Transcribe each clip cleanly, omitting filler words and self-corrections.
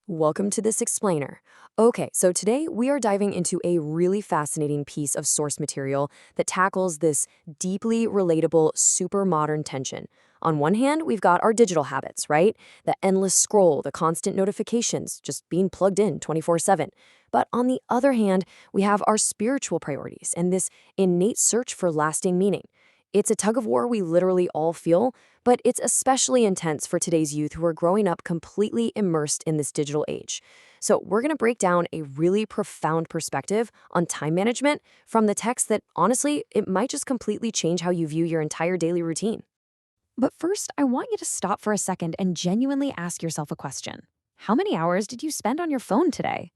Welcome to this explainer. Okay, so today we are diving into a really fascinating piece of source material that tackles this deeply relatable, super modern tension. On one hand, we've got our digital habits, right? The endless scroll, the constant notifications, just being plugged in 24/7. But on the other hand, we have our spiritual priorities and this innate search for lasting meaning. It's a tug of war we literally all feel, but it's especially intense for today's youth who are growing up completely immersed in this digital age. So, we're going to break down a really profound perspective on time management from the text that honestly, it might just completely change how you view your entire daily routine. But first, I want you to stop for a second and genuinely ask yourself a question. How many hours did you spend on your phone today?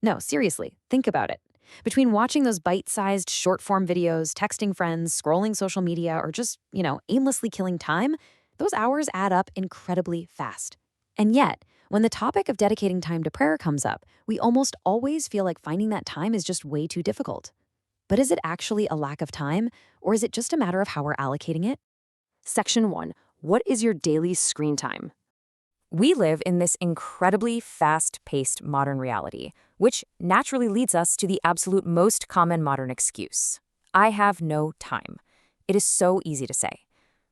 No, seriously, think about it. Between watching those bite sized short form videos, texting friends, scrolling social media, or just, aimlessly killing time, those hours add up incredibly fast. And yet, when the topic of dedicating time to prayer comes up, we almost always feel like finding that time is just way too difficult. But is it actually a lack of time, or is it just a matter of how we're allocating it? Section 1. What is your daily screen time? We live in this incredibly fast paced modern reality, which naturally leads us to the absolute most common modern excuse: I have no time. It is so easy to say.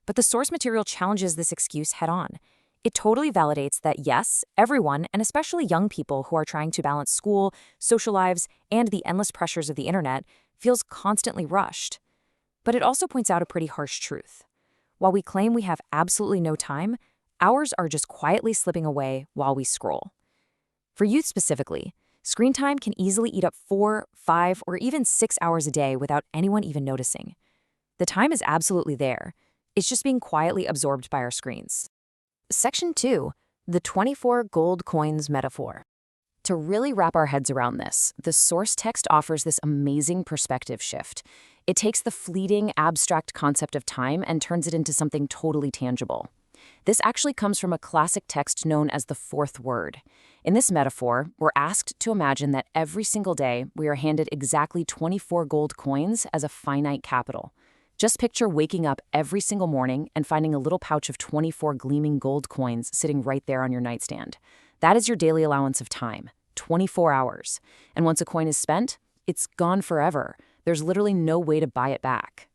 But the source material challenges this excuse head on. It totally validates that, yes, everyone, and especially young people who are trying to balance school, social lives, and the endless pressures of the internet, feels constantly rushed. But it also points out a pretty harsh truth. While we claim we have absolutely no time, hours are just quietly slipping away while we scroll. For youth specifically, screen time can easily eat up 4, 5, or even 6 hours a day without anyone even noticing. The time is absolutely there. It's just being quietly absorbed by our screens. Section 2. The 24 gold coins metaphor. To really wrap our heads around this, the source text offers this amazing perspective shift. It takes the fleeting, abstract concept of time and turns it into something totally tangible. This actually comes from a classic text known as the fourth word. In this metaphor, we're asked to imagine that every single day we are handed exactly 24 gold coins as a finite capital. Just picture waking up every single morning and finding a little pouch of 24 gleaming gold coins sitting right there on your nightstand. That is your daily allowance of time, 24 hours. And once a coin is spent, it's gone forever. There's literally no way to buy it back.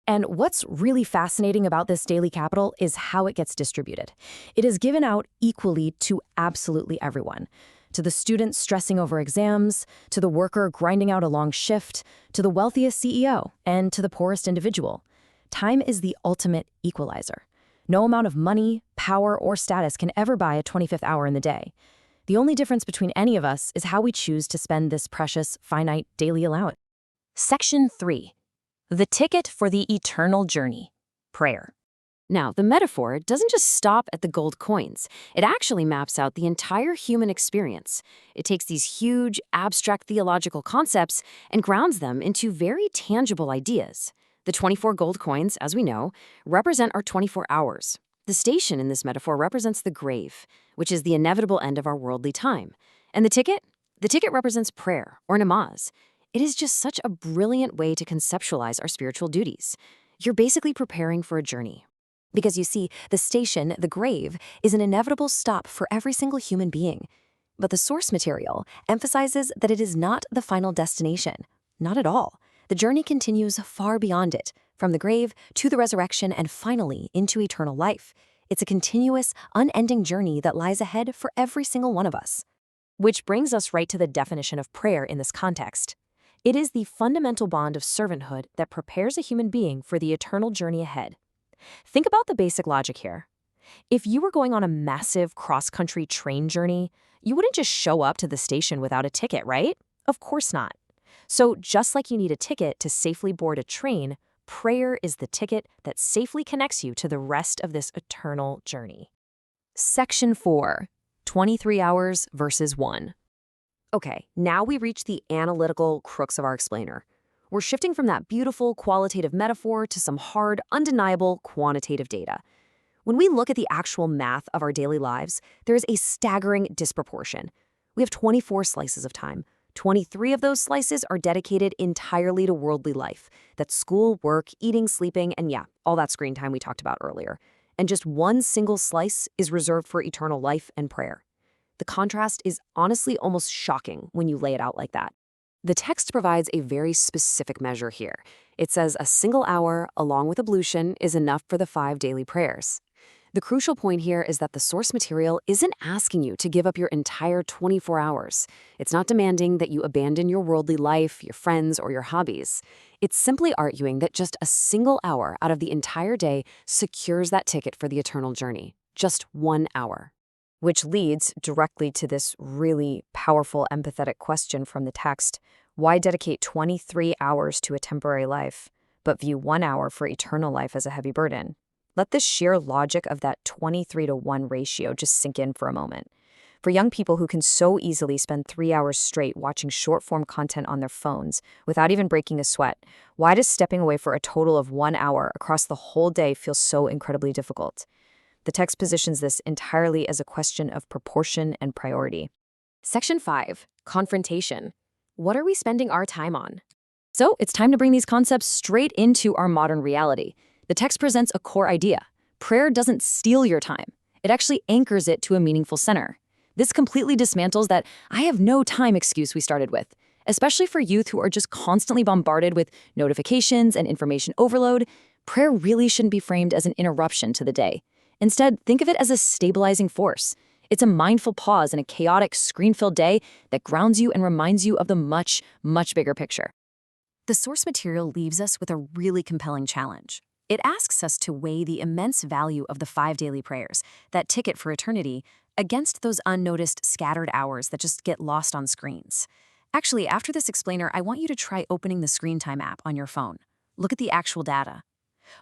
And what's really fascinating about this daily capital is how it gets distributed. It is given out equally to absolutely everyone. To the student stressing over exams, to the worker grinding out a long shift, to the wealthiest CEO, and to the poorest individual. Time is the ultimate equalizer. No amount of money, power, or status can ever buy a 25th hour in the day. The only difference between any of us is how we choose to spend this precious, finite daily allowance. Section 3. The ticket for the eternal journey. Prayer. Now, the metaphor doesn't just stop at the gold coins. It actually maps out the entire human experience. It takes these huge, abstract theological concepts and grounds them into very tangible ideas. The 24 gold coins, as we know, represent our 24 hours. The station in this metaphor represents the grave, which is the inevitable end of our worldly time. And the ticket? The ticket represents prayer, or namaz. It is just such a brilliant way to conceptualize our spiritual duties. You're basically preparing for a journey. Because you see, the station, the grave, is an inevitable stop for every single human being. But the source material emphasizes that it is not the final destination. Not at all. The journey continues far beyond it, from the grave to the resurrection and finally into eternal life. It's a continuous, unending journey that lies ahead for every single one of us. Which brings us right to the definition of prayer in this context. It is the fundamental bond of servanthood that prepares a human being for the eternal journey ahead. Think about the basic logic here. If you were going on a massive cross-country train journey, you wouldn't just show up to the station without a ticket, right? Of course not. So just like you need a ticket to safely board a train, prayer is the ticket that safely connects you to the rest of this eternal journey. Section 4. 23 hours versus 1. Okay, now we reach the analytical crux of our explainer. We're shifting from that beautiful qualitative metaphor to some hard, undeniable quantitative data. When we look at the actual math of our daily lives, there is a staggering disproportion. We have 24 slices of time. 23 of those slices are dedicated entirely to worldly life. That's school, work, eating, sleeping, and yeah, all that screen time we talked about earlier. And just one single slice is reserved for eternal life and prayer. The contrast is honestly almost shocking when you lay it out like that. The text provides a very specific measure here. It says a single hour, along with ablution, is enough for the 5 daily prayers. The crucial point here is that the source material isn't asking you to give up your entire 24 hours. It's not demanding that you abandon your worldly life, your friends, or your hobbies. It's simply arguing that just a single hour out of the entire day secures that ticket for the eternal journey. Just 1 hour. Which leads directly to this really powerful, empathetic question from the text. Why dedicate 23 hours to a temporary life, but view 1 hour for eternal life as a heavy burden? Let the sheer logic of that 23-to-1 ratio just sink in for a moment. For young people who can so easily spend 3 hours straight watching short-form content on their phones without even breaking a sweat, why does stepping away for a total of 1 hour across the whole day feel so incredibly difficult? The text positions this entirely as a question of proportion and priority. Section 5, Confrontation. What are we spending our time on? So it's time to bring these concepts straight into our modern reality. The text presents a core idea. Prayer doesn't steal your time. It actually anchors it to a meaningful center. This completely dismantles that "I have no time" excuse we started with. Especially for youth who are just constantly bombarded with notifications and information overload, prayer really shouldn't be framed as an interruption to the day. Instead, think of it as a stabilizing force. It's a mindful pause in a chaotic, screen-filled day that grounds you and reminds you of the much, much bigger picture. The source material leaves us with a really compelling challenge. It asks us to weigh the immense value of the 5 daily prayers, that ticket for eternity, against those unnoticed, scattered hours that just get lost on screens. Actually, after this explainer, I want you to try opening the Screen Time app on your phone. Look at the actual data.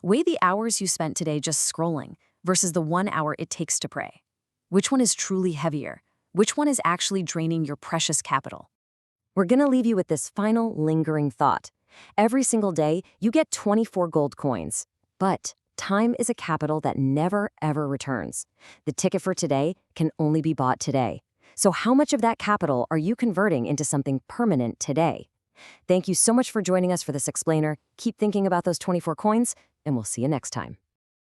Weigh the hours you spent today just scrolling versus the 1 hour it takes to pray. Which one is truly heavier? Which one is actually draining your precious capital? We're going to leave you with this final lingering thought. Every single day, you get 24 gold coins. But time is a capital that never, ever returns. The ticket for today can only be bought today. So how much of that capital are you converting into something permanent today? Thank you so much for joining us for this explainer. Keep thinking about those 24 coins, and we'll see you next time.